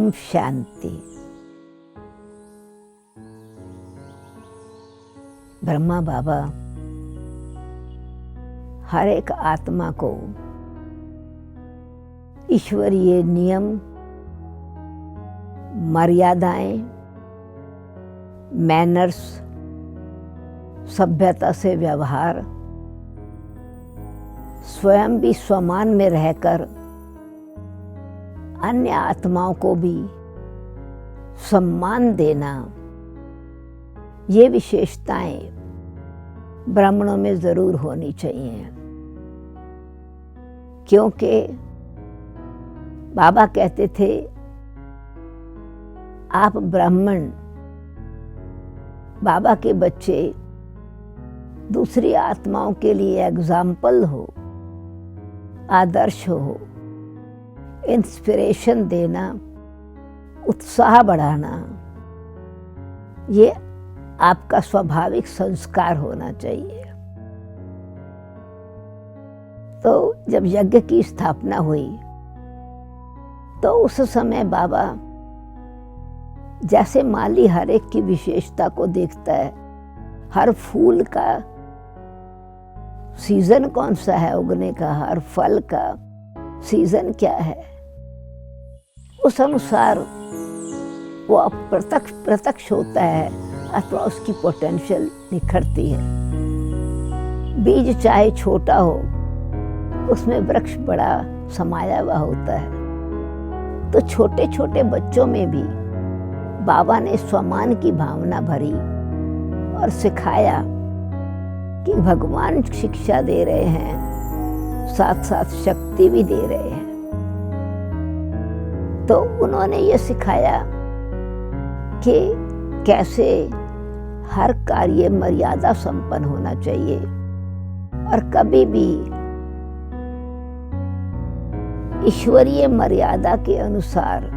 ओम शांति। ब्रह्मा बाबा हर एक आत्मा को ईश्वरीय नियम, मर्यादाएं, मैनर्स, सभ्यता से व्यवहार, स्वयं भी स्वमान में रहकर अन्य आत्माओं को भी सम्मान देना, ये विशेषताएं ब्राह्मणों में जरूर होनी चाहिए। क्योंकि बाबा कहते थे, आप ब्राह्मण, बाबा के बच्चे दूसरी आत्माओं के लिए एग्जाम्पल हो, आदर्श हो, इंस्पिरेशन देना, उत्साह बढ़ाना, ये आपका स्वाभाविक संस्कार होना चाहिए। तो जब यज्ञ की स्थापना हुई तो उस समय बाबा जैसे माली हर एक की विशेषता को देखता है, हर फूल का सीजन कौन सा है उगने का, हर फल का सीजन क्या है, उस अनुसार वो प्रत्यक्ष होता है अथवा उसकी पोटेंशियल निखरती है। बीज चाहे छोटा हो, उसमें वृक्ष बड़ा समाया हुआ होता है। तो छोटे छोटे बच्चों में भी बाबा ने स्वमान की भावना भरी और सिखाया कि भगवान शिक्षा दे रहे हैं, साथ साथ शक्ति भी दे रहे हैं। तो उन्होंने ये सिखाया कि कैसे हर कार्य मर्यादा संपन्न होना चाहिए और कभी भी ईश्वरीय मर्यादा के अनुसार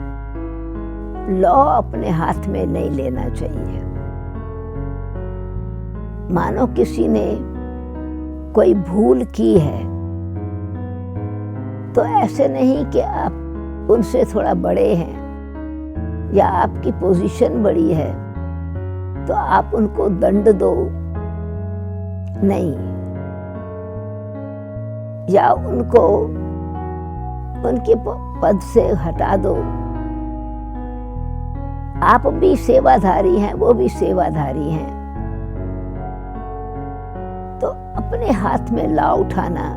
लॉ अपने हाथ में नहीं लेना चाहिए। मानो किसी ने कोई भूल की है तो ऐसे नहीं कि आप उनसे थोड़ा बड़े हैं या आपकी पोजीशन बड़ी है तो आप उनको दंड दो, नहीं, या उनको उनके पद से हटा दो। आप भी सेवाधारी हैं, वो भी सेवाधारी हैं। तो अपने हाथ में लॉ उठाना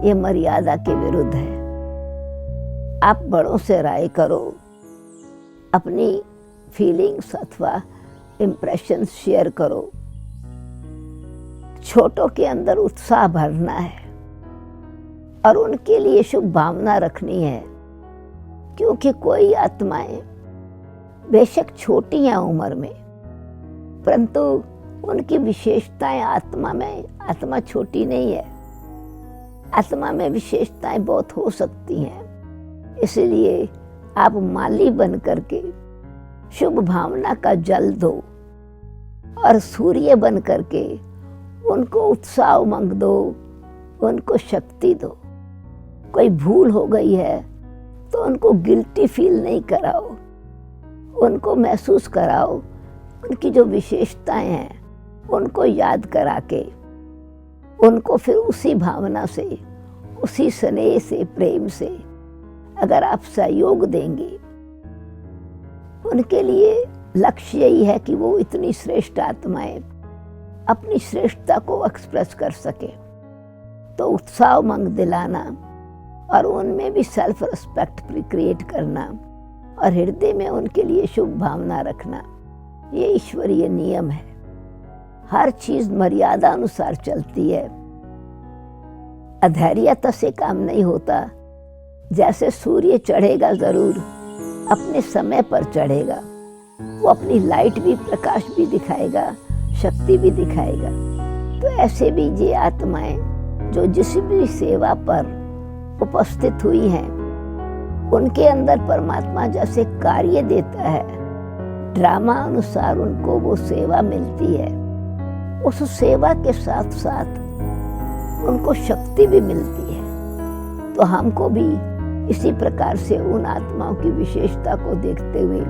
ये मर्यादा के विरुद्ध है। आप बड़ों से राय करो, अपनी फीलिंग्स अथवा इम्प्रेशंस शेयर करो। छोटों के अंदर उत्साह भरना है और उनके लिए शुभ भावना रखनी है। क्योंकि कोई आत्माएं बेशक छोटी हैं उम्र में, परंतु उनकी विशेषताएं आत्मा छोटी नहीं है। आत्मा में विशेषताएं बहुत हो सकती हैं। इसलिए आप माली बन करके शुभ भावना का जल दो और सूर्य बन करके उनको उत्साह उमंग दो, उनको शक्ति दो। कोई भूल हो गई है तो उनको गिल्टी फील नहीं कराओ, उनको महसूस कराओ। उनकी जो विशेषताएं हैं उनको याद करा के उनको फिर उसी भावना से, उसी स्नेह से, प्रेम से अगर आप सहयोग देंगे, उनके लिए लक्ष्य यही है कि वो इतनी श्रेष्ठ आत्माएं अपनी श्रेष्ठता को एक्सप्रेस कर सके। तो उत्साह उमंग दिलाना और उनमें भी सेल्फ रिस्पेक्ट क्रिएट करना और हृदय में उनके लिए शुभ भावना रखना, ये ईश्वरीय नियम है। हर चीज मर्यादा अनुसार चलती है। अधैर्यता से काम नहीं होता। जैसे सूर्य चढ़ेगा जरूर, अपने समय पर चढ़ेगा, वो अपनी लाइट भी, प्रकाश भी दिखाएगा, शक्ति भी दिखाएगा। तो ऐसे भी ये आत्माएं जो जिस भी सेवा पर उपस्थित हुई हैं, उनके अंदर परमात्मा जैसे कार्य देता है, ड्रामा अनुसार उनको वो सेवा मिलती है। उस सेवा के साथ साथ उनको शक्ति भी मिलती है। तो हमको भी इसी प्रकार से उन आत्माओं की विशेषता को देखते हुए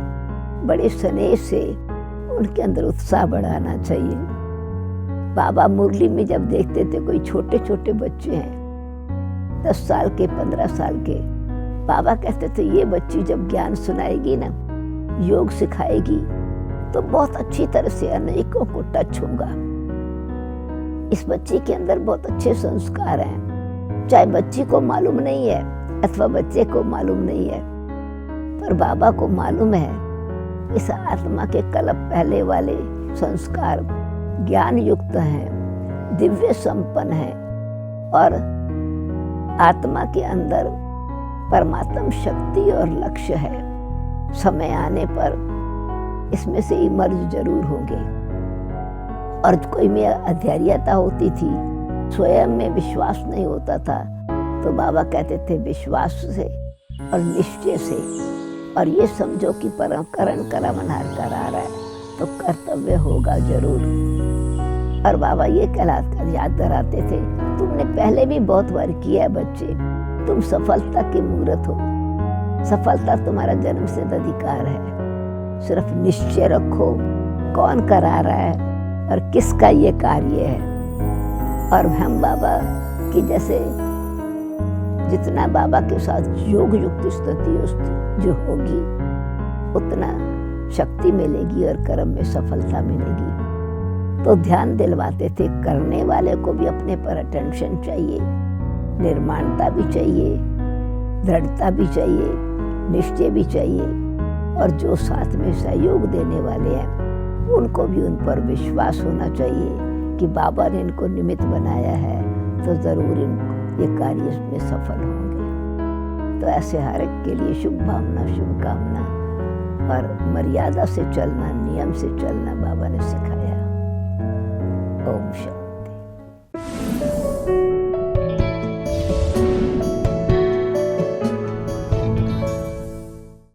बड़े स्नेह से उनके अंदर उत्साह बढ़ाना चाहिए। बाबा मुरली में जब देखते थे कोई छोटे छोटे बच्चे हैं 10 साल के 15 साल के, बाबा कहते थे ये बच्ची जब ज्ञान सुनाएगी ना, योग सिखाएगी तो बहुत अच्छी तरह से अनेकों को टच होगा। इस बच्ची के अंदर बहुत अच्छे संस्कार हैं, चाहे बच्ची को मालूम नहीं है अथवा बच्चे को मालूम नहीं है, पर बाबा को मालूम है इस आत्मा के कल्प पहले वाले संस्कार ज्ञान युक्त हैं, दिव्य संपन्न हैं और आत्मा के अंदर परमात्म शक्ति और लक्ष्य है। समय आने पर इसमें से इमर्ज जरूर होंगे। और कोई में अधैर्यता होती थी, स्वयं में विश्वास नहीं होता था, तो बाबा कहते थे विश्वास से और निश्चय से, और ये समझो कि करण करमनार करा रहा है तो कर्तव्य होगा जरूर। और बाबा ये कहलाकर याद कराते थे तुमने पहले भी बहुत बार किया है बच्चे, तुम सफलता के मूर्त हो, सफलता तुम्हारा जन्म सिद्ध अधिकार है। सिर्फ निश्चय रखो कौन करा रहा है और किसका ये कार्य है। और हम बाबा की जैसे जितना बाबा के साथ योग युक्त स्थिति जो होगी उतना शक्ति मिलेगी और कर्म में सफलता मिलेगी। तो ध्यान दिलवाते थे करने वाले को भी अपने पर अटेंशन चाहिए, निर्माणता भी चाहिए, दृढ़ता भी चाहिए, निश्चय भी चाहिए, और जो साथ में सहयोग देने वाले हैं उनको भी उन पर विश्वास होना चाहिए कि बाबा ने इनको निमित्त बनाया है तो जरूर ये कार्य में सफल होंगे। तो ऐसे हर एक के लिए शुभ भावना, शुभकामना और मर्यादा से चलना, नियम से चलना बाबा ने सिखाया। ओम शांति।